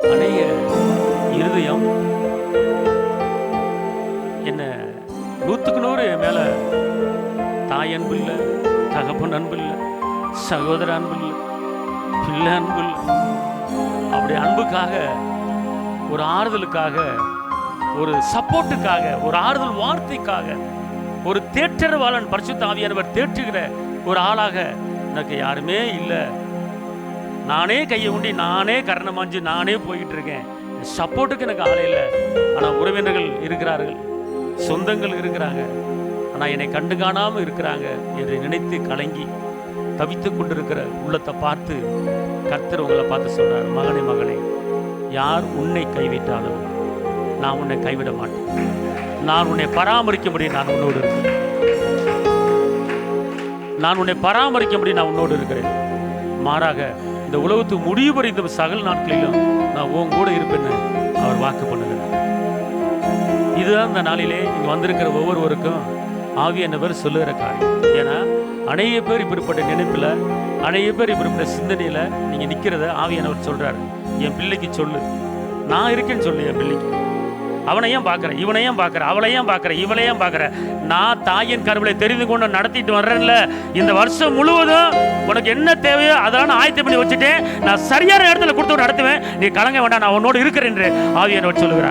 அநேக இருதயம் என்ன 100க்கு 100 என் மேல தாய் அன்பு இல்லை, தகப்பன் அன்பு இல்லை, சகோதர அன்பு இல்லை, பிள்ளை அன்பு இல்லை. அப்படி அன்புக்காக, ஒரு ஆறுதலுக்காக, ஒரு சப்போர்ட்டுக்காக, ஒரு ஆறுதல் வார்த்தைக்காக, ஒரு தேற்றரவாளன் பரிசுத்த ஆவியானவர் தேற்றுகிற ஒரு ஆளாக எனக்கு யாருமே இல்லை. நானே கையை உண்டி, நானே கரணை மாஞ்சு, நானே போய்கிட்டு இருக்கேன். சப்போர்ட்டுக்கு எனக்கு ஆளே இல்லை. ஆனால் உறவினர்கள் இருக்கிறார்கள், சொந்தங்கள் இருக்கிறாங்க, ஆனால் என்னை கண்டு காணாமல் இருக்கிறாங்க என்று நினைத்து கலங்கி தவித்து கொண்டிருக்கிற உள்ளத்தை பார்த்து கர்த்தர் உங்களை பார்த்து சொல்றார், மகனே மகளே, யார் உன்னை கைவிட்டாலும் நான் உன்னை கைவிட மாட்டேன். நான் உன்னை பராமரிக்க முடியும், நான் உன்னோடு இருக்கிறேன். நான் உன்னை பராமரிக்க முடியும், நான் உன்னோடு இருக்கிறேன். மாறாக இந்த உலகத்துக்கு முடிவு வரைந்த சகல நாட்களிலும் நான் உன் கூட இருப்பேன்னு அவர் வாக்கு பண்ணுகிறார். இதுதான் இந்த நாளிலே இங்கே வந்திருக்கிற ஒவ்வொருவருக்கும் ஆவியானவர் சொல்லுகிற காரியம். ஏன்னா அநேக பேர் இப்படிப்பட்ட நினைப்பில், அநேக பேர் இப்படிப்பட்ட சிந்தனையில் நீங்கள் நிற்கிறத ஆவியானவர் சொல்கிறார். என் பிள்ளைக்கு சொல்லு, நான் இருக்கேன்னு சொல்லு. என் பிள்ளைக்கு, அவனை ஏன் பார்க்குற, இவனை ஏன் பார்க்குற, அவளை ஏன் பார்க்குற, இவளை ஏன் பார்க்குற, நான் தாயின் கருவிலை தெரிந்து கொண்டு நடத்திட்டு வர்றேன்ல. இந்த வருஷம் முழுவதும் உனக்கு என்ன தேவையோ அதெல்லாம் நான் ஆயத்தம் பண்ணி வச்சுட்டேன். நான் சரியான இடத்துல கொடுத்து நடத்துவேன். நீ கலங்க வேண்டாம், நான் உன்னோடு இருக்கிறேன் என்று ஆவியானவர் சொல்லுகிறார்.